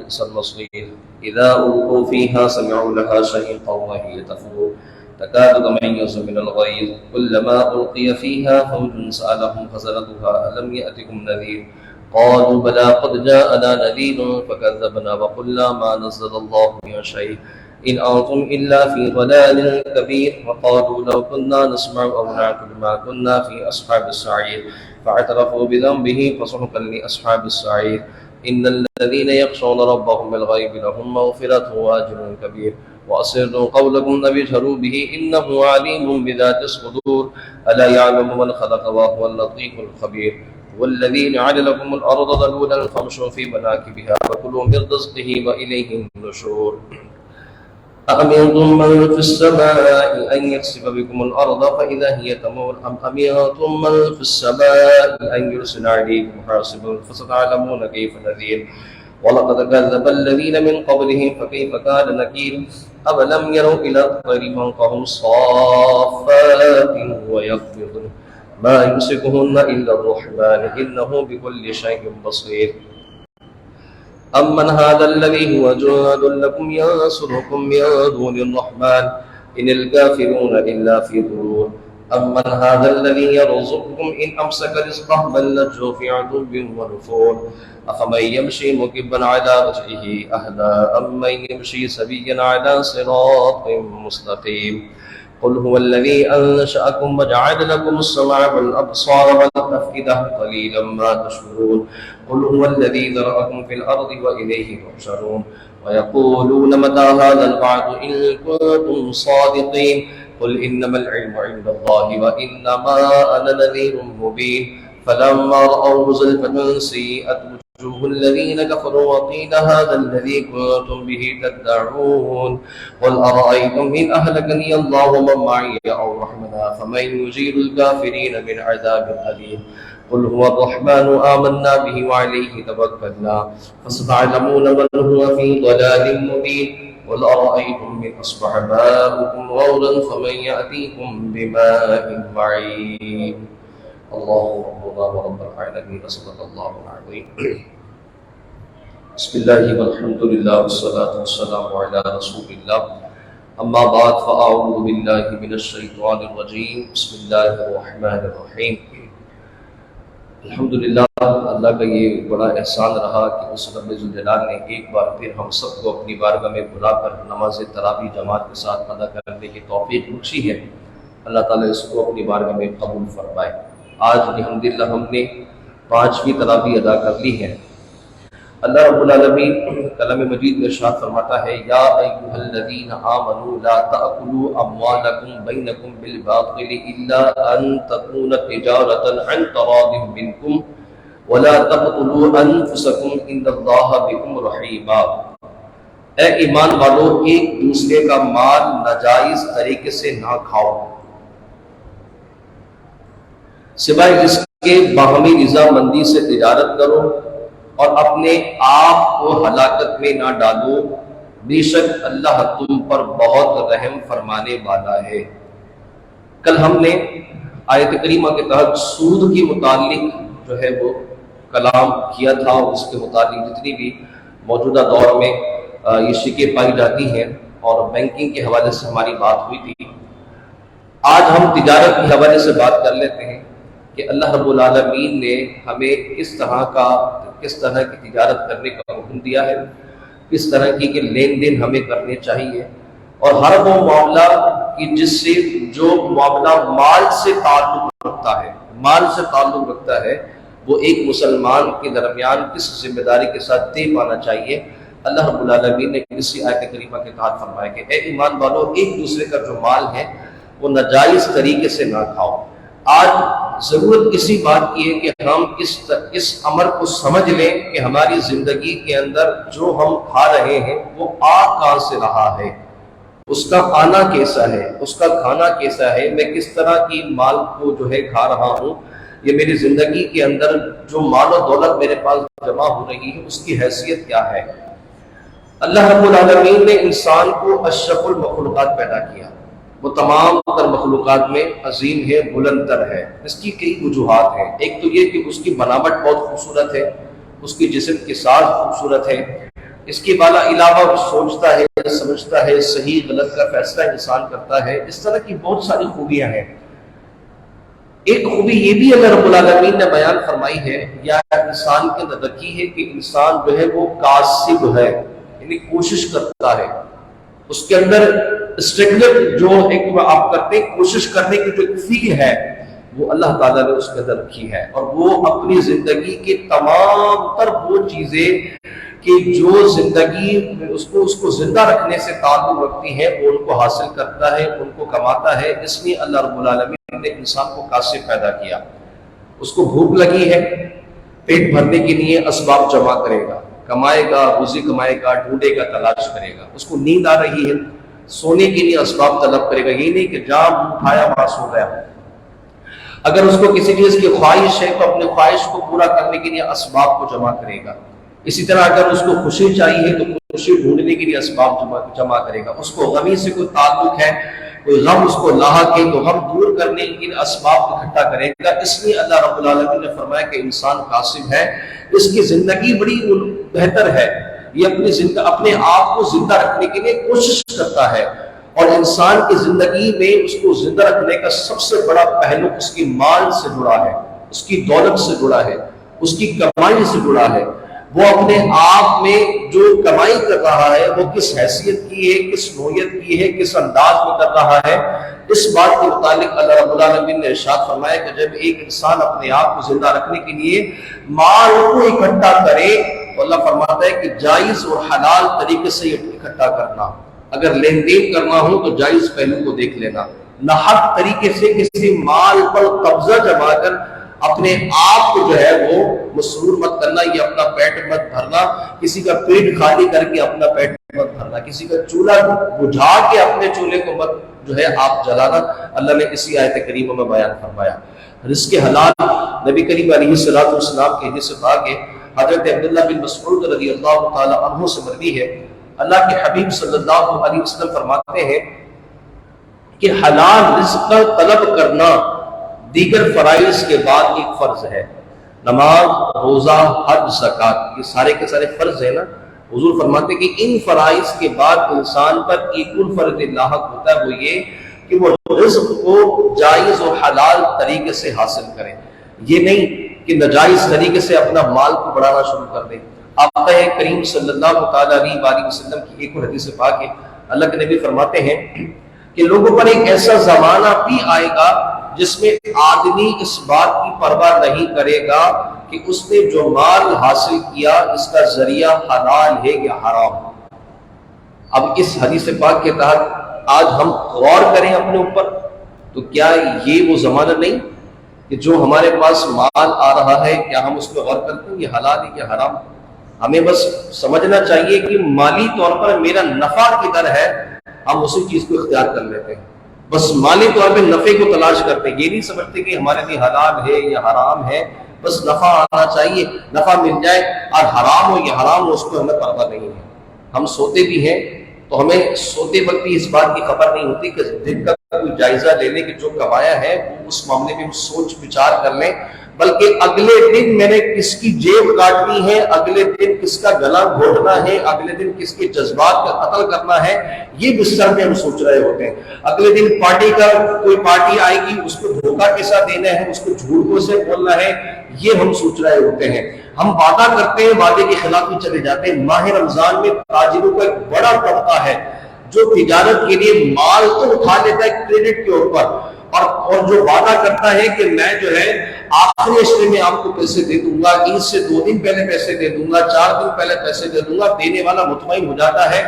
وبئس المصير إذا ألقوا فيها سمعوا لها شهيقا وهي تفور تكاد تميز من الغيظ كلما ألقي فيها فوج سألهم خزنتها ألم يأتكم نذير قالوا بلى قد جاءنا نذير فكذبنا وقلنا ما نزل الله من شيء إن أنتم إلا في ضلال كبير وقالوا لو كنا نسمع أو نعقل ما كنا في أصحاب السعير فاعترفوا بذنبه فسحقا لأصحاب السعير إن الذين يخشون ربهم بالغيب لهم مغفرة وأجر كبير وأسروا قولكم أو اجهروا به إنه عليم بذات الصدور ألا يعلم من خلق وهو اللطيف الخبير والذي جعل لكم الأرض ذلولا فامشوا في مناكبها وكلوا من رزقه وإليه النشور أأمنتم من في السماء أن يخسف بكم الأرض فإذا هي تمور أم أمنتم من في السماء أن يرسل عليكم حاصبا فستعلمون كيف نذير ولقد كذب الذين من قبلهم فكيف كان نكير أولم يروا إلى الطير فوقهم صافات ويقبضن ما يمسكهن إلا الرحمن إنه بكل شيء بصير أمن هذا الذي هو جند لكم ينصركم من دون الرحمن إن الكافرون إلا في غرور أمن هذا الذي يرزقكم إن أمسك رزقه بل لجوا في عتو ونفور أفمن يمشي مكبا على وجهه أهدى أمن يمشي سويا على صراط مستقيم قل هو الذي أنشأكم وجعل لكم السمع والأبصار والأفئدة قليلا ما تشكرون قل هو الذي ذرأكم في الأرض وإليه تحشرون ويقولون متى هذا الوعد إن كنتم صادقين قل إنما العلم عند الله وإنما أنا نذير مبين فلما رأوه زلفة سيئت وجوه الذين كفروا وقيل هذا الذي كنتم به تدعون قل أرأيتم إن أهلكني الله ومن معي أو رحمنا فمن يجير الكافرين من عذاب أليم قل هو الرحمن آمنا به وعليه توكلنا فستعلمون من هو في ضلال مبين قل أرأيتم إن أصبح ماؤكم غورا فمن يأتيكم بماء معين الله ربنا ورب العالمين صدق الله العظيم بسم الله والحمد لله والصلاة والسلام على رسول الله أما بعد فأعوذ بالله من الشيطان الرجيم بسم الله الرحمن الرحيم الحمدللہ اللہ کا یہ بڑا احسان رہا کہ اس رب ذوالجلال نے ایک بار پھر ہم سب کو اپنی بارگاہ میں بلا کر نماز تراویح جماعت کے ساتھ ادا کرنے کی توفیق بخشی ہے۔ اللہ تعالیٰ اس کو اپنی بارگاہ میں قبول فرمائے۔ آج الحمدللہ ہم نے 5ویں تراویح ادا کر لی ہے۔ اللہ رب العالمین کلام مجید میں ارشاد فرماتا ہے یا ایھا الذین آمنوا لا تأکلوا اموالکم بینکم بالباطل الا ان تکون تجارۃ عن تراض منکم ولا تقتلوا انفسکم ان اللہ بکم رحیم۔ اے ایمان والو ایک دوسرے کا مال ناجائز طریقے سے نہ کھاؤ سوائے اس کے باہمی رضامندی سے تجارت کرو اور اپنے آپ کو ہلاکت میں نہ ڈالو، بے شک اللہ تم پر بہت رحم فرمانے والا ہے۔ کل ہم نے آیت کریمہ کے تحت سود کے متعلق جو ہے وہ کلام کیا تھا، اس کے متعلق جتنی بھی موجودہ دور میں یہ شکیں پائی جاتی ہیں اور بینکنگ کے حوالے سے ہماری بات ہوئی تھی۔ آج ہم تجارت کے حوالے سے بات کر لیتے ہیں کہ اللہ رب العالمین نے ہمیں کس طرح کی تجارت کرنے کا حکم دیا ہے، کس طرح کی کہ لین دین ہمیں کرنے چاہیے، اور ہر وہ معاملہ کہ جس سے جو معاملہ مال سے تعلق رکھتا ہے وہ ایک مسلمان کے درمیان کس ذمہ داری کے ساتھ طے پانا چاہیے۔ اللہ رب العالمین نے کسی آیت کریمہ کے تحت فرمایا کہ اے ایمان والو ایک دوسرے کا جو مال ہے وہ ناجائز طریقے سے نہ کھاؤ۔ آج ضرورت اسی بات کی ہے کہ ہم اس امر کو سمجھ لیں کہ ہماری زندگی کے اندر جو ہم کھا رہے ہیں وہ کہاں سے رہا ہے، اس کا آنا کیسا ہے، اس کا کھانا کیسا ہے، میں کس طرح کی مال کو جو ہے کھا رہا ہوں، یہ میری زندگی کے اندر جو مال و دولت میرے پاس جمع ہو رہی ہے اس کی حیثیت کیا ہے۔ اللہ رب العالمین نے انسان کو اشرف المخلوقات پیدا کیا، وہ تمام تر مخلوقات میں عظیم ہے، بلند تر ہے۔ اس کی کئی وجوہات ہیں۔ ایک تو یہ کہ اس کی بناوٹ بہت خوبصورت ہے، اس کی جسم کی ساز خوبصورت ہے، اس کے علاوہ سوچتا ہے، سمجھتا ہے، صحیح غلط کا فیصلہ انسان کرتا ہے. اس طرح کی بہت ساری خوبیاں ہیں. ایک خوبی یہ بھی اللہ رب العالمین نے بیان فرمائی ہے یا انسان کے اندر رکھی ہے کہ انسان جو ہے وہ کاسب ہے، یعنی کوشش کرتا ہے. اس کے اندر اسٹرگل جو ایک آپ کرتے ہیں، کوشش کرنے کی جو فیل ہے وہ اللہ تعالیٰ نے اس کے اندر رکھی ہے. اور وہ اپنی زندگی کے تمام تر وہ چیزیں کہ جو زندگی اس کو زندہ رکھنے سے تعلق رکھتی ہیں وہ ان کو حاصل کرتا ہے، ان کو کماتا ہے. اس لیے اللہ رب العالمین نے انسان کو کاسب پیدا کیا. اس کو بھوک لگی ہے، پیٹ بھرنے کے لیے اسباب جمع کرے گا، کمائے گا، روزی کمائے گا، ڈھونڈے گا، تلاش کرے گا. اس کو نیند آ رہی ہے، سونے کے لیے اسباب طلب کرے گا. یہ نہیں کہ جام اٹھایا وہاں سو گیا. اگر اس کو کسی چیز کی خواہش ہے تو اپنے خواہش کو پورا کرنے کے لیے اسباب کو جمع کرے گا. اسی طرح اگر اس کو خوشی چاہیے تو خوشی ڈھونڈنے کے لیے اسباب جمع کرے گا. اس کو غمی سے کوئی تعلق ہے، کوئی غم اس کو لاحق ہے تو غم دور کرنے کے لیے اسباب اکٹھا کرے گا. اس لیے اللہ رب العالمین نے فرمایا کہ انسان کاسب ہے، اس کی زندگی بڑی بہتر ہے. یہ اپنے آپ کو زندہ رکھنے کے لیے کوشش کرتا ہے. اور انسان کی زندگی میں اس کو زندہ رکھنے کا سب سے بڑا پہلو اس کی مال سے جڑا ہے، اس کی دولت سے جڑا ہے، اس کی کمائی سے جڑا ہے. وہ اپنے آپ میں جو کمائی کر رہا ہے وہ کس حیثیت کی ہے، کس نوعیت کی ہے، کس انداز میں کر رہا ہے. اس بات کے متعلق اللہ رب العالمین نے ارشاد فرمایا کہ جب ایک انسان اپنے آپ کو زندہ رکھنے کے لیے مال کو اکٹھا کرے تو اللہ فرماتا ہے کہ جائز اور حلال طریقے سے اکٹھا کرنا. اگر لین دین کرنا ہو تو جائز پہلو کو دیکھ لینا. ناحق طریقے سے کسی مال پر قبضہ جما کر اپنے آپ کو جو ہے وہ مسرور مت کرنا، یہ اپنا پیٹ مت بھرنا. کسی کا پیٹ خالی کر کے اپنا پیٹ مت بھرنا، کسی کا چولہا بجھا کے اپنے چولہے کو مت جو ہے آپ جلانا. اللہ نے اسی آیت کریمہ میں بیان فرمایا. رزق حلال نبی کریم علیہ الصلوۃ والسلام کے حدیث پاک ہے، حضرت عبداللہ بن مسعود رضی اللہ تعالی عنہ سے مروی ہے. اللہ کے حبیب صلی اللہ علیہ وسلم فرماتے ہیں کہ حلال رزق کا طلب کرنا دیگر فرائض کے بعد ایک فرض ہے. نماز، روزہ، حج، زکوٰۃ، یہ سارے کے سارے فرض ہیں نا. حضور فرماتے کہ ان فرائض کے بعد انسان پر ایک اور فرض لاحق ہوتا ہے، وہ یہ کہ وہ رزق کو جائز و حلال طریقے سے حاصل کرے. یہ نہیں کہ ناجائز طریقے سے اپنا مال کو بڑھانا شروع کر دے. آقا کریم صلی اللہ تعالیٰ علیہ وسلم کی ایک اور حدیث پاک ہے، اللہ کے نبی فرماتے ہیں کہ لوگوں پر ایک ایسا زمانہ بھی آئے گا جس میں آدمی اس بات کی پرواہ نہیں کرے گا کہ اس نے جو مال حاصل کیا اس کا ذریعہ حلال ہے یا حرام. اب اس حدیث پاک کے تحت آج ہم غور کریں اپنے اوپر تو کیا یہ وہ زمانہ نہیں کہ جو ہمارے پاس مال آ رہا ہے کیا ہم اس پہ غور کرتے ہیں یہ حلال ہے یا حرام؟ ہمیں بس سمجھنا چاہیے کہ مالی طور پر میرا نفع کدھر ہے، ہم اسی چیز کو اختیار کر لیتے ہیں. بس مالی طور پہ نفع کو تلاش کرتے ہیں، یہ نہیں سمجھتے کہ ہمارے لیے حلال ہے یا حرام ہے. بس نفع آنا چاہیے، نفع مل جائے، اور حرام ہو یا حرام ہو اس کو ہمیں پرواہ نہیں ہے. ہم سوتے بھی ہیں تو ہمیں سوتے وقت بھی اس بات کی خبر نہیں ہوتی کہ دن کا کوئی جائزہ لے لیں کہ جو کمایا ہے وہ اس معاملے میں ہم سوچ بچار کر لیں، بلکہ اگلے دن میں نے کس کی جیب کاٹنی ہے، اگلے دن کس کا گلا گھونٹنا ہے، اگلے دن کس کے جذبات کا قتل کرنا ہے، یہ بستر میں ہم سوچ رہے ہوتے ہیں. اگلے دن کوئی پارٹی آئے گی، اس کو دھوکہ کیسا دینا ہے، اس کو جھوٹ سے بولنا ہے، یہ ہم سوچ رہے ہوتے ہیں. ہم وعدہ کرتے ہیں، وعدے کے خلاف ہی چلے جاتے ہیں. ماہ رمضان میں تاجروں کا ایک بڑا طبقہ ہے جو تجارت کے لیے مال تو اٹھا لیتا ہے کریڈٹ کے اوپر، اور جو وعدہ کرتا ہے کہ میں جو ہے آخری اشرے میں آپ کو پیسے دے دوں گا، عید سے 2 دن پہلے پیسے دے دوں گا، 4 دن پہلے پیسے دے دوں گا. دینے والا مطمئن ہو جاتا ہے.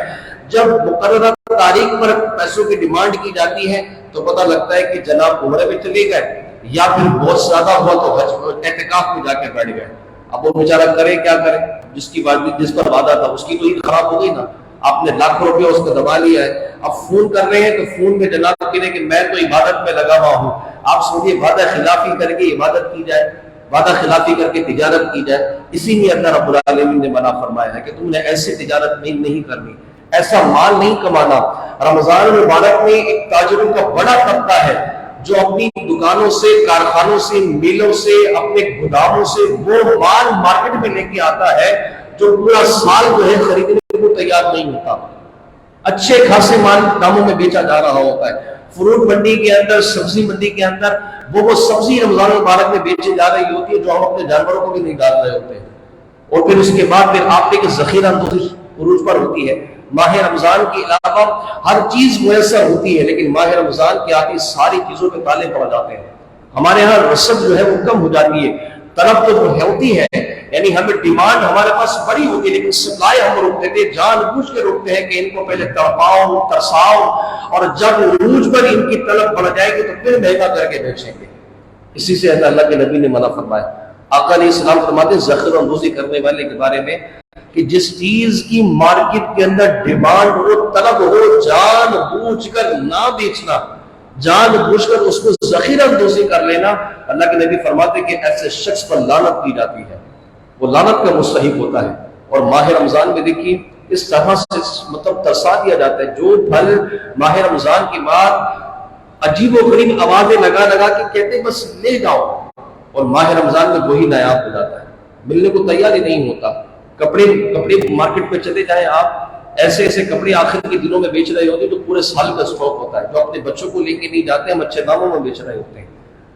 جب مقررہ تاریخ پر پیسوں کی ڈیمانڈ کی جاتی ہے تو پتہ لگتا ہے کہ جناب عمرے میں چلے گئے یا پھر بہت زیادہ ہوا تو حج اعتکاف میں جا کے بیٹھ گئے. اب وہ بیچارہ کرے کیا کرے، جس پر وعدہ تھا اس کی تو عید خراب ہو گئی نا. آپ نے لاکھوں روپے اس کو دبا لیا ہے. اب فون کر رہے ہیں تو فون میں جناب کہنے کہ میں تو عبادت میں لگا ہوا ہوں. آپ سوچیے وعدہ خلافی کر کے عبادت کی جائے، وعدہ خلافی کر کے تجارت کی جائے. اسی لیے اللہ رب العالمین نے منع فرمایا ہے کہ تم نے ایسے تجارت نہیں کرنی، ایسا مال نہیں کمانا. رمضان المبارک میں ایک تاجروں کا بڑا طبقہ ہے جو اپنی دکانوں سے، کارخانوں سے، میلوں سے، اپنے گوداموں سے وہ مال مارکیٹ میں لے کے آتا ہے جو پورا سال جو ہے خریدنے نہیں ہوتا، اچھے خاصے مال داموں میں بیچا جا رہا ہوتا ہے۔ فروٹ منڈی کے اندر، سبزی منڈی کے اندر وہ سبزی رمضان المبارک میں بیچی جا رہی ہوتی ہے جو ہم اپنے جانوروں کو بھی نہیں ڈال رہے ہوتے ہیں، اور پھر اس کے بعد پھر آپ کے ذخیرہ اندوزی عروج پر ہوتی ہے۔ ماہ رمضان کے علاوہ ہر چیز میسر ہوتی ہے، لیکن ماہ رمضان کے آتی ساری چیزوں پہ تالے پڑ جاتے ہیں۔ ہمارے ہاں رسد جو ہے وہ کم ہو جاتی ہے، طلب تو ہوتی ہے، یعنی ہمیں ڈیمانڈ ہمارے پاس بڑی ہوتی ہے، لیکن سپلائی ہم روکتے تھے، جان بوجھ کے روکتے ہیں کہ ان کو پہلے تڑپاؤ ترساؤ، اور جب عروج پر ان کی طلب بڑھ جائے گی تو پھر مہنگا کر کے بیچیں گے۔ اسی سے اللہ کے نبی نے منع فرمایا۔ آقا علیہ السلام فرماتے ہیں ذخیرہ اندوزی کرنے والے کے بارے میں کہ جس چیز کی مارکیٹ کے اندر ڈیمانڈ ہو، طلب ہو، جان بوجھ کر نہ بیچنا، جان بوجھ کر اس کو ذخیرہ اندوزی کر لینا، اللہ کے نبی فرماتے ہیں کہ ایسے شخص پر لعنت کی جاتی ہے، وہ لعنت کا مستحق ہوتا ہے۔ اور ماہ رمضان میں دیکھیے اس طرح سے مطلب ترسا دیا جاتا ہے، جو پھل ماہ رمضان کے بعد عجیب و غریب آوازیں لگا لگا کے کہتے ہیں بس لے جاؤ، اور ماہ رمضان میں وہی نایاب ہو جاتا ہے، ملنے کو تیار ہی نہیں ہوتا۔ کپڑے مارکیٹ پہ چلے جائیں آپ، ایسے ایسے کپڑے آخر کے دنوں میں بیچ رہے ہوتے ہیں جو پورے سال کا اسٹاک ہوتا ہے، جو اپنے بچوں کو لے کے نہیں جاتے، ہم اچھے داموں میں بیچ رہے ہوتے ہیں،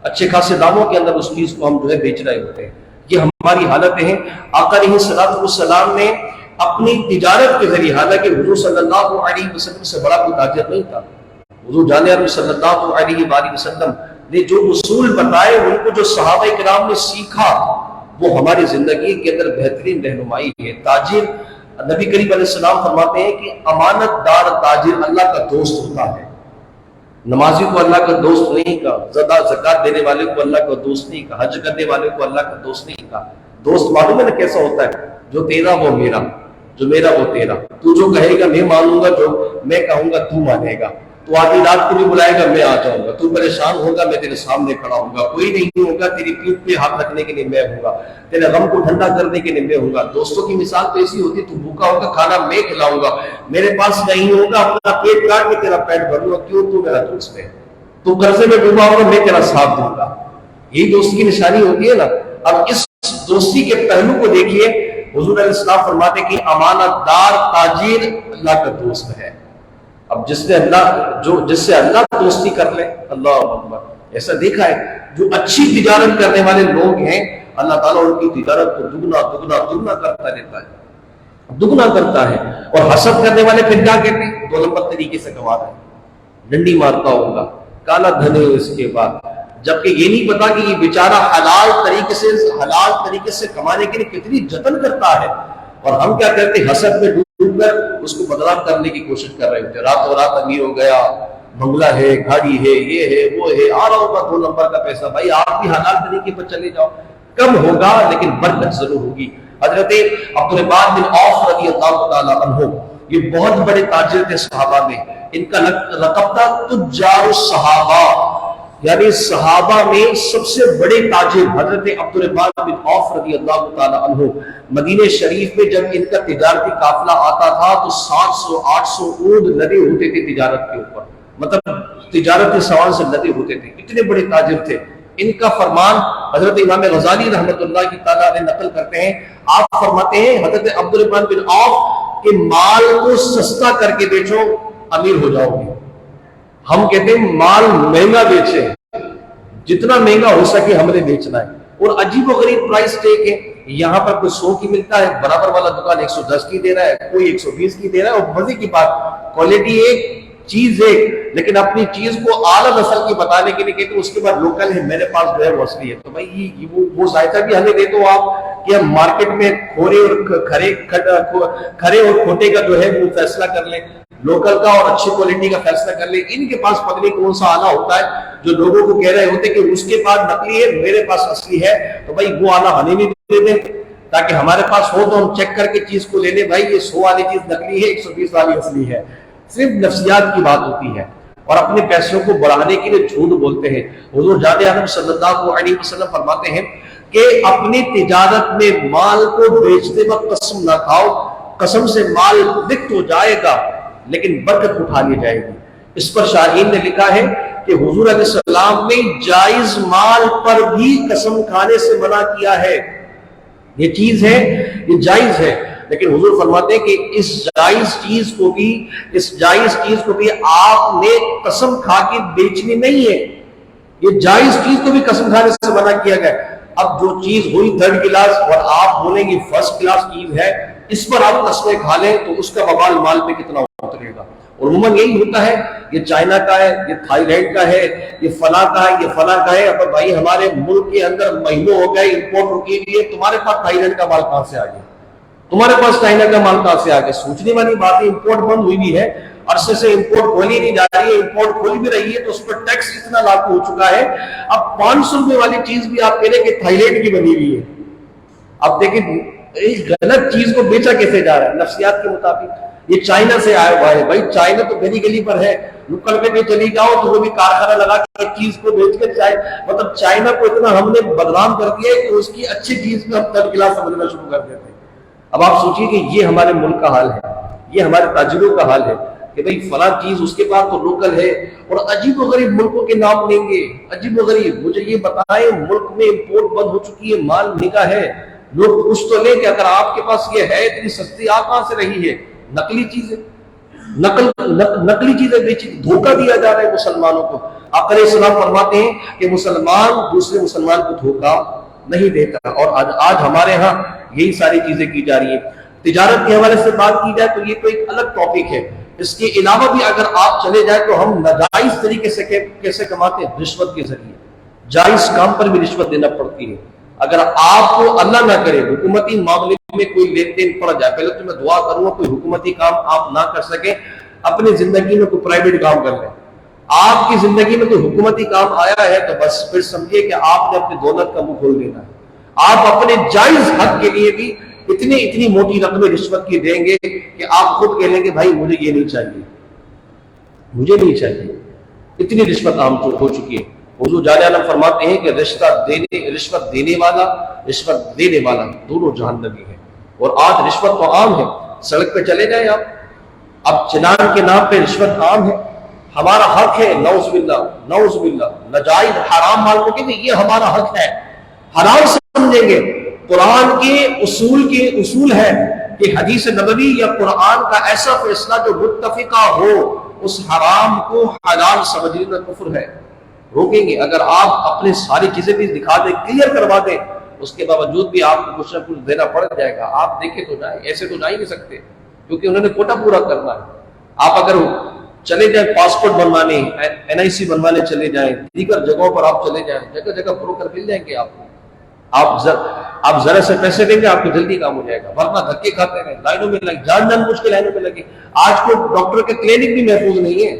اچھے خاصے داموں کے اندر اس چیز کو ہم جو ہے بیچ رہے ہوتے ہیں۔ یہ ہماری حالتیں ہیں۔ آقا علیہ السلام نے اپنی تجارت کے ذریعے، حالانکہ حضور صلی اللہ علیہ وسلم سے بڑا کوئی تاجر نہیں تھا، حضور جان عربی صلی اللہ علیہ وآلہ وسلم نے جو اصول بتائے، ان کو جو صحابہ کرام نے سیکھا، وہ ہماری زندگی کے اندر بہترین رہنمائی ہے۔ تاجر، نبی کریم علیہ السلام فرماتے ہیں کہ امانت دار تاجر اللہ کا دوست ہوتا ہے، نمازی کو اللہ کا دوست نہیں کہا، زکات دینے والے کو اللہ کا دوست نہیں کہا، حج کرنے والے کو اللہ کا دوست نہیں کہا۔ دوست معلوم ہے نا کیسا ہوتا ہے؟ جو تیرا وہ میرا، جو میرا وہ تیرا، تو جو کہے گا میں مانوں گا، جو میں کہوں گا تو مانے گا، تو آدھی رات کو بھی بلائے گا میں آ جاؤں گا، تو پریشان ہوگا میں تیرے سامنے کھڑا ہوں گا، کوئی نہیں ہوگا، تیری پیٹھ پہ ہاتھ رکھنے کے لیے میں ہوں گا، تیرے غم کو ٹھنڈا کرنے کے لیے میں ہوں گا۔ دوستوں کی مثال تو ایسی ہوتی ہے، تو بھوکا ہوگا کھانا میں کھلاؤں گا، میرے پاس نہیں ہوگا اپنا پیٹ کاٹ کے تیرا پیٹ بھروں گا، کیوں؟ تو میرا دوست ہے، تو قرضے میں ڈوبا ہوگا میں تیرا ساتھ دوں گا۔ یہی دوست کی نشانی ہوتی ہے نا۔ اب اس دوستی کے پہلو کو دیکھیے، حضور علیہ السلام فرماتے کہ امانت دار تاجر اللہ کا دوست ہے۔ اب جس سے اللہ دوستی کر لے، اللہ اکبر، ایسا دیکھا ہے جو اچھی تجارت کرنے والے لوگ ہیں، اللہ تعالیٰ ان کی تجارت کو دگنا دگنا دگنا کرتا رہتا ہے، دگنا کرتا ہے۔ اور حسد کرنے والے پھر کیا کہتے ہیں؟ 2 نمبر طریقے سے کما رہے ہیں، ڈنڈی مارتا ہوگا، کالا دھن ہے اس کے بعد، جبکہ یہ نہیں پتا کہ یہ بیچارہ حلال طریقے سے کمانے کے لیے کتنی جتن کرتا ہے، اور ہم کیا کرتے ہیں؟ حسد میں ڈوب کر اس کو بدنام کرنے کی کوشش کر رہے ہوتے ہیں۔ راتوں رات امیر ہو گیا، بنگلہ ہے، گاڑی ہے، یہ ہے، وہ ہے، آ رہا ہوگا 2 نمبر کا پیسہ۔ بھائی آپ بھی حلال طریقے پر چلے جاؤ، کم ہوگا لیکن برکت ضرور ہوگی۔ حضرت عبدالرحمن بن عوف رضی اللہ تعالی عنہ، یہ بہت بڑے تاجر تھے صحابہ میں، ان کا لقب تھا تجار الصحابہ، یعنی صحابہ میں سب سے بڑے تاجر حضرت عبدالرحمن بن عوف رضی اللہ تعالی عنہ۔ مدینہ شریف میں جب ان کا تجارتی قافلہ آتا تھا تو 700-800 اونٹ لدے ہوتے تھے تجارت کے اوپر، مطلب تجارت کے سامان سے لدے ہوتے تھے، اتنے بڑے تاجر تھے۔ ان کا فرمان حضرت امام غزالی رحمۃ اللہ کی تعالیٰ نے نقل کرتے ہیں، آپ فرماتے ہیں حضرت عبدالرحمن بن عوف کہ مال کو سستا کر کے بیچو امیر ہو جاؤ گے۔ ہم کہتے ہیں مال مہنگا بیچے، جتنا مہنگا ہو سکے ہم نے بیچنا ہے، اور عجیب و غریب پرائس ٹیگ ہے۔ یہاں پر کوئی 100 کی ملتا ہے، برابر والا دکان 110 کی دے رہا ہے، کوئی 120 کی دے رہا ہے، اور مزے کی بات کوالٹی ایک، چیز ایک، لیکن اپنی چیز کو اعلیٰ نسل کی بتانے کے لیے کہتے ہیں اس کے بعد لوکل ہے، میرے پاس جو ہے وہ اصلی ہے۔ تو بھائی وہ ذائقہ بھی ہمیں دے دو آپ، کہ ہم مارکیٹ میں کھرے اور کھوٹے کا جو ہے وہ فیصلہ کر لیں، لوکل کا اور اچھی کوالٹی کا فیصلہ کر لیں۔ ان کے پاس پتہ نہیں کون سا آلہ ہوتا ہے جو لوگوں کو کہہ رہے ہوتے کہ اس کے پاس نقلی ہے، میرے پاس اصلی ہے، تو بھائی وہ آلہ ہمیں بھی دے دیں تاکہ ہمارے پاس ہو تو ہم چیک کر کے چیز کو لے لیں۔ بھائی یہ 100 والی چیز نقلی ہے، 120 والی اصلی ہے۔ صرف نفسیات کی بات ہوتی ہے، اور اپنے پیسوں کو بڑھانے کے لیے جھوٹ بولتے ہیں۔ حضور جان عالم صلی اللہ علیہ وسلم فرماتے ہیں کہ اپنی تجارت میں مال کو بیچتے وقت قسم نہ کھاؤ، قسم سے مال لکھ تو جائے گا لیکن برکت اٹھا لی جائے گی۔ اس پر شاہین نے لکھا ہے کہ حضور علیہ السلام نے جائز مال پر بھی قسم کھانے سے منع کیا ہے۔ یہ چیز ہے، یہ جائز ہے، لیکن حضور فرماتے ہیں کہ اس جائز چیز کو بھی آپ نے قسم کھا کے بیچنی نہیں ہے. یہ جائز چیز کو بھی قسم کھانے سے منع کیا گیا. اب جو چیز ہوئی 3rd کلاس اور آپ بولیں گے 1st کلاس چیز ہے، اس پر آپ قسمیں کھا لیں تو اس کا وبال مال پہ کتنا اترے گا. اور عموماً یہی ہوتا ہے، یہ چائنا کا ہے، یہ تھائی لینڈ کا ہے، یہ فلاں کا ہے، یہ فلاں کا ہے. اب بھائی ہمارے ملک کے اندر مہینوں ہو گئے امپورٹ رکی ہوئی ہے، تمہارے پاس تھائی لینڈ کا مال کہاں سے آ گیا؟ تمہارے پاس چائنا کا مال کہاں سے آ گیا؟ سوچنے والی بات ہے. امپورٹ بند ہوئی بھی ہے، عرصے سے امپورٹ کھولی نہیں جا رہی ہے، امپورٹ کھولی بھی رہی ہے تو اس پر ٹیکس اتنا لاگو ہو چکا ہے. اب 500 روپے والی چیز بھی آپ کہہ رہے کہ تھائی لینڈ کی بنی ہوئی ہے. اب دیکھیں اس غلط چیز کو بیچا کیسے جا رہا ہے نفسیات کے مطابق. یہ چائنا سے آیا ہوا ہے. بھائی چائنا تو گلی گلی پر ہے، نکڑ پہ بھی چلی جاؤ تو وہ بھی کارخانہ لگا کے ایک چیز کو بیچ کے مطلب چائنا کو اتنا ہم نے بدنام کر دیا ہے کہ اس کی اچھی چیز میں ہم 3rd کلاس سمجھنا شروع کر دیتے ہیں. اب آپ سوچیے کہ یہ ہمارے ملک کا حال ہے، یہ ہمارے تاجروں کا حال ہے کہ بھئی فلاں چیز اس کے پاس تو لوکل ہے، اور عجیب و غریب ملکوں کے نام لیں گے. عجیب و غریب. مجھے یہ بتائیں ملک میں امپورٹ بند ہو چکی ہے، مال مہنگا ہے، لوگ کچھ تو لیں کہ اگر آپ کے پاس یہ ہے اتنی سستی آپ کہاں سے رہی ہے؟ نقلی چیزیں، نقلی چیزیں بیچی، دھوکہ دیا جا رہا ہے مسلمانوں کو. آقا علیہ السلام فرماتے ہیں کہ مسلمان دوسرے مسلمان کو دھوکہ نہیں دیتا. اور آج ہمارے ہاں یہی ساری چیزیں کی جا رہی ہیں. تجارت کے حوالے سے بات کی جائے تو یہ تو ایک الگ ٹاپک ہے. اس کے علاوہ بھی اگر آپ چلے جائیں تو ہم ناجائز طریقے سے کیسے کماتے ہیں؟ رشوت کے ذریعے. جائز کام پر بھی رشوت دینا پڑتی ہے. اگر آپ کو اللہ نہ کرے حکومتی معاملے میں کوئی لین دین پڑ جائے، پہلے تو میں دعا کروں گا کوئی حکومتی کام آپ نہ کر سکیں، اپنی زندگی میں کوئی پرائیویٹ کام کر لیں. آپ کی زندگی میں کوئی حکومتی کام آیا ہے تو بس پھر سمجھیے کہ آپ نے اپنی دولت کا منہ کھول دینا ہے. آپ اپنے جائز حق کے لیے بھی اتنی موٹی رقمیں رشوت کی دیں گے کہ آپ خود کہہ لیں گے بھائی مجھے یہ نہیں چاہیے، مجھے نہیں چاہیے. اتنی رشوت عام ہو چکی ہے. حضور جان عالم فرماتے ہیں کہ رشوت دینے والا دونوں جہنمی ہے. اور آج رشوت تو عام ہے. سڑک پہ چلے جائیں آپ، اب چنان کے نام پہ رشوت عام ہے. ہمارا حق ہے، نعوذ باللہ ناجائز حرام مال کو کہ یہ ہمارا حق ہے، حرام سمجھیں گے. قرآن کے اصول ہے کہ حدیث نبوی یا قرآن کا ایسا فیصلہ جو متفقہ ہو اس حرام کو حلال سمجھنا کفر ہے. روکیں گے. اگر آپ اپنے ساری چیزیں بھی دکھا دیں، کلیئر کروا دیں، اس کے باوجود بھی آپ کو کچھ نہ کچھ دینا پڑ جائے گا. آپ دیکھیں تو جائیں، ایسے تو جا ہی نہیں سکتے کیونکہ انہوں نے کوٹا پورا کرنا ہے. آپ اگر چلے جائیں پاسپورٹ بنوانے، NIC بنوانے چلے جائیں، دیگر جگہوں پر آپ چلے جائیں، جگہ جگہ بروکر مل جائیں گے آپ کو. آپ ذرا سے پیسے دیں گے آپ کو جلدی کام ہو جائے گا. ورنہ دھکے کھاتے رہے، لائنوں میں لگے، جان بوجھ کے لائنوں میں لگے. آج کو ڈاکٹر کے کلینک بھی محفوظ نہیں ہے.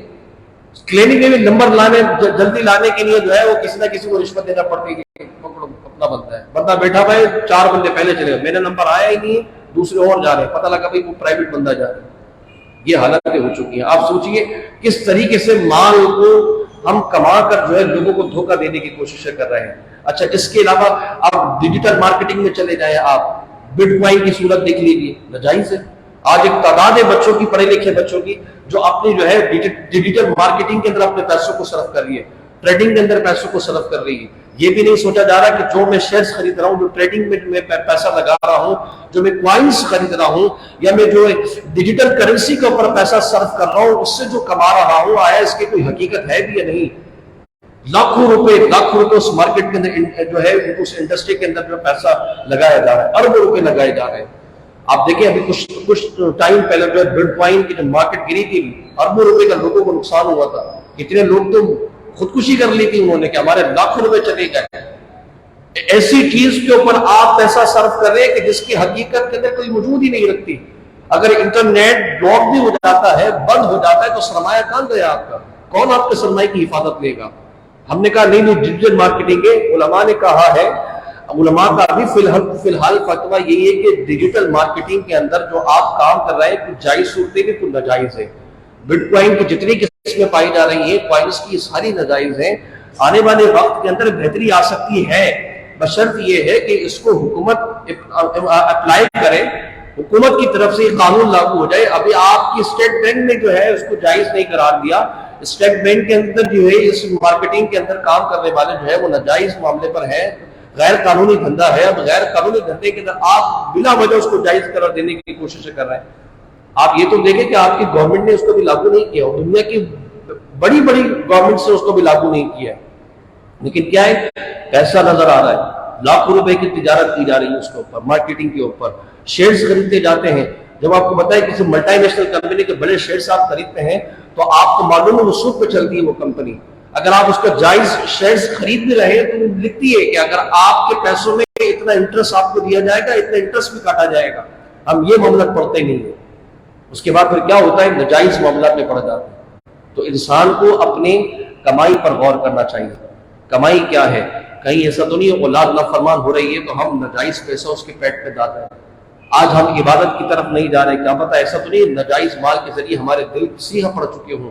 کلینک میں بھی نمبر جلدی لانے کے لیے جو ہے وہ کسی نہ کسی کو رشوت دینا پڑتی ہے. اپنا بنتا ہے، بندہ بیٹھا بھائی 4 بندے پہلے چلے گئے، میرا نمبر آیا ہی نہیں، دوسرے اور جا رہے ہیں، پتہ لگا بھائی وہ پرائیویٹ بندہ جا رہا ہے. یہ حالتیں ہو چکی ہیں. آپ سوچئے کس طریقے سے مال کو ہم کما کر جو ہے لوگوں کو دھوکہ دینے کی کوششیں کر رہے ہیں. اچھا اس کے علاوہ آپ ڈیجیٹل مارکیٹنگ میں چلے جائیں، آپ بٹ کوائن کی صورت دیکھ لیجیے، ناجائز ہے. آج ایک تعداد ہے بچوں کی، پڑھے لکھے بچوں کی، جو اپنی جو ہے ڈیجیٹل مارکیٹنگ کے اندر اپنے پیسوں کو صرف کر رہی ہے، ٹریڈنگ کے اندر پیسوں کو صرف کر رہی ہے. یہ بھی نہیں سوچا جا رہا کہ جو میں شیئرز خرید رہا ہوں، جو ٹریڈنگ میں پیسہ لگا رہا ہوں، جو میں کوائنز خرید رہا ہوں، یا میں جو ڈیجیٹل کرنسی کے اوپر پیسہ صرف کر رہا ہوں، اس سے جو کما رہا ہوں آیا اس کی کوئی حقیقت ہے بھی یا نہیں. لاکھوں روپے اس مارکیٹ کے اندر جو ہے اس انڈسٹری کے اندر جو پیسہ لگایا جا رہا ہے، اربوں روپے لگائے جا رہے ہیں. آپ دیکھیں ابھی کچھ ٹائم پہلے جو ہے بٹ کوائن کی جو مارکیٹ گری تھی، اربوں روپے کا لوگوں کو نقصان ہوا تھا. کتنے لوگ تو خودکشی کر لی تھی انہوں نے کہ ہمارے لاکھوں روپے چلے گئے. ایسی چیز کے اوپر آپ پیسہ صرف کر رہے ہیں کہ جس کی حقیقت کے اندر کوئی وجود ہی نہیں رکھتی. اگر انٹرنیٹ بلاک بھی ہو جاتا ہے، بند ہو جاتا ہے، تو سرمایہ کہاں گیا آپ کا؟ کون آپ کے سرمایہ کی حفاظت لے گا؟ ہم نے کہا نہیں ڈیجیٹل مارکیٹنگ ہے. علماء نے کہا ہے، علماء کا بھی فی الحال فتویٰ یہی ہے کہ ڈیجیٹل مارکیٹنگ کے اندر جو آپ کام کر رہے ہیں کچھ جائز صورتیں بھی کچھ ناجائز ہے. بٹ کوائن کی جتنی قسمیں پائی جا رہی ہیں، کوائنز کی ساری ناجائز ہیں. آنے والے وقت کے اندر بہتری آ سکتی ہے، بشرط یہ ہے کہ اس کو حکومت اپلائی کرے، حکومت کی طرف سے یہ قانون لاگو ہو جائے. ابھی آپ کی اسٹیٹ بینک نے جو ہے اس کو جائز نہیں قرار دیا. اسٹیٹ بینک کے اندر جو ہے اس مارکیٹنگ کے اندر کام کرنے والے جو ہے وہ ناجائز معاملے پر ہیں، غیر قانونی دھندا ہے. اب غیر قانونی دھندے کے اندر آپ بلا وجہ اس کو جائز قرار دینے کی کوشش کر رہے ہیں. آپ یہ تو دیکھیں کہ آپ کی گورنمنٹ نے اس کو بھی لاگو نہیں کیا, اور دنیا کی بڑی بڑی گورنمنٹ سے اس کو بھی لاگو نہیں کیا, لیکن کیا ہے پیسہ نظر آ رہا ہے. لاکھوں روپے کی تجارت کی جا رہی ہے اس کے اوپر, مارکیٹنگ کے اوپر, شیئرز خریدتے جاتے ہیں. جب آپ کو بتائیں کسی ملٹی نیشنل کمپنی کے بڑے شیئرز آپ خریدتے ہیں تو آپ کو معلوم ہے وہ سود پہ چلتی ہے وہ کمپنی. اگر آپ اس کا جائز شیئرز خرید بھی رہے ہیں تو وہ لکھتی ہے کہ اگر آپ کے پیسوں میں اتنا انٹرسٹ آپ کو دیا جائے گا, اتنا انٹرسٹ بھی کاٹا جائے گا. ہم یہ معاملات پڑھتے نہیں ہیں. اس کے بعد پھر کیا ہوتا ہے, ناجائز معاملات میں پڑ جاتے ہیں. تو انسان کو اپنے کمائی پر غور کرنا چاہیے. کمائی کیا ہے, کہیں ایسا تو نہیں اولاد نافرمان ہو رہی ہے تو ہم ناجائز پیسہ اس کے پیٹ پہ ڈال رہے ہیں. آج ہم عبادت کی طرف نہیں جا رہے, کیا پتہ ایسا تو نہیں ناجائز مال کے ذریعے ہمارے دل سیاہ پڑ چکے ہوں,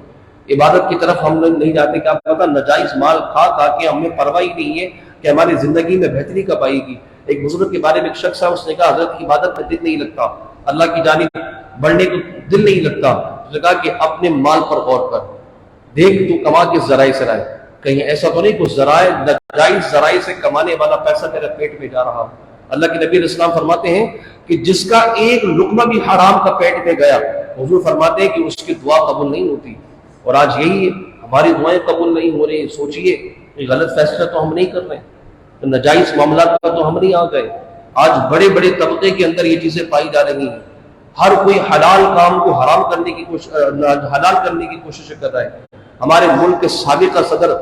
عبادت کی طرف ہم نہیں جاتے, کیا پتہ ناجائز مال کھا کھا کے ہمیں پرواہ ہی نہیں ہے کہ ہماری زندگی میں بہتری کب آئے گی. ایک بزرگ کے بارے میں ایک شخص ہے, اس نے کہا حضرت عبادت میں دل نہیں لگتا, اللہ کی جانب بڑھنے کو دل نہیں لگتا. اس نے کہا کہ اپنے مال پر غور کر, دیکھ تو کما کے ذرائع سے لائے, کہیں ایسا تو نہیں کچھ ناجائز ذرائع سے کمانے والا پیسہ میرے پیٹ میں جا رہا. اللہ کے نبی علیہ السلام فرماتے ہیں کہ جس کا ایک لقمہ بھی حرام کا پیٹ میں گیا, حضور فرماتے ہیں کہ اس کی دعا قبول نہیں ہوتی. اور آج یہی ہماری دعائیں قبول نہیں ہو رہی. سوچئے کہ غلط فیصلہ تو ہم نہیں کر رہے, تو ناجائز معاملات کا تو ہم نہیں آ گئے. آج بڑے بڑے طبقے کے اندر یہ چیزیں پائی جا رہی ہیں. ہر کوئی حلال کام کو حرام کرنے کی حلال کرنے کی کوشش کر رہا ہے. ہمارے ملک کے سابق صدر,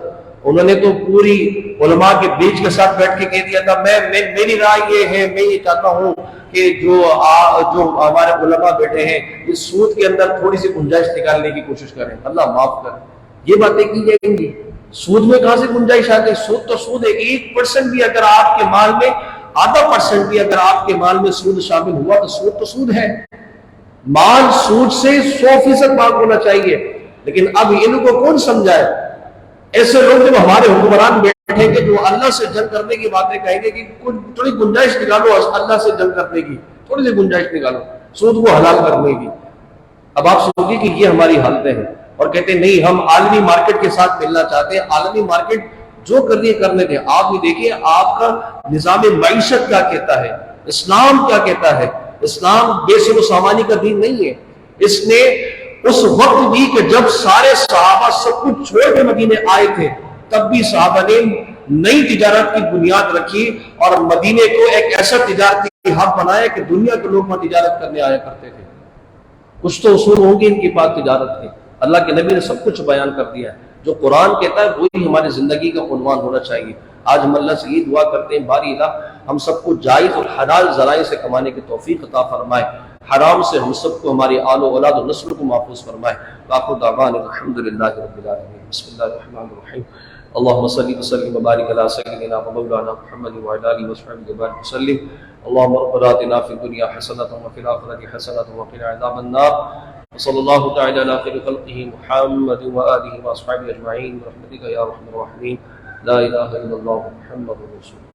انہوں نے تو پوری علماء کے بیچ کے ساتھ بیٹھ کے کہہ دیا تھا میری رائے یہ ہے, میں یہ چاہتا ہوں کہ جو ہمارے علماء بیٹھے ہیں اس سود کے اندر تھوڑی سی گنجائش نکالنے کی کوشش کریں. اللہ معاف کرے, یہ باتیں کی جائیں گی. سود میں کہاں سے گنجائش آ گئی؟ سود تو سود ہے. 1% بھی اگر آپ کے مال میں, آدھا % بھی اگر آپ کے مال میں سود شامل ہوا تو سود ہے. مال سود سے 100% پاک ہونا چاہیے. لیکن اب ان کو کون سمجھائے؟ ایسے لوگ جب ہمارے حکمران بیٹھیں گے جو اللہ سے جنگ کرنے کی باتیں کہیں گے کہ کچھ تھوڑی گنجائش نکالو اللہ سے جنگ کرنے کی, تھوڑی سی گنجائش نکالو سود کو حلال کرنے کی. اب آپ سوچیے کہ یہ ہماری حالتیں ہیں, اور کہتے ہیں نہیں ہم عالمی مارکیٹ کے ساتھ ملنا چاہتے ہیں. عالمی مارکیٹ جو کرنی کرنے دیں. آپ بھی دیکھیے آپ کا نظام معیشت کیا کہتا ہے, اسلام کیا کہتا ہے. اسلام بے سر و سامانی کا دین نہیں ہے. اس نے اس وقت بھی کہ جب سارے صحابہ سب کچھ چھوڑ کے مدینے آئے تھے, تب بھی صحابہ نے نئی تجارت کی بنیاد رکھی اور مدینے کو ایک ایسا تجارتی ہب بنایا کہ دنیا کے لوگ وہاں تجارت کرنے آیا کرتے تھے. کچھ تو اصول ہوں گے ان کی پاک تجارت کے. اللہ کے نبی نے سب کچھ بیان کر دیا ہے. جو قرآن کہتا ہے وہی ہماری زندگی کا عنوان ہونا چاہیے. آج ہم اللہ سے یہ دعا کرتے ہیں باری الہ ہم سب کو جائز اور حلال ذرائع سے کمانے کی توفیق عطا فرمائے. حرام سے ہم سب کو, ہماری آل و اولاد و نسل کو محفوظ فرمائے. آخر دعوانا الحمدللہ رب العالمین. بسم اللہ الرحمن الرحیم. اللهم صل وسلم وبارك على سيدنا ومولانا محمد وعلى اله وصحبه وبارك وسلم. اللهم ربنا آتنا في الدنيا حسنة وفي الآخرة حسنة وقنا عذاب النار. وصلى الله تعالى على خير خلقه محمد وآله وأصحابه أجمعين برحمتك يا أرحم الراحمين. لا إله إلا الله محمد رسول الله.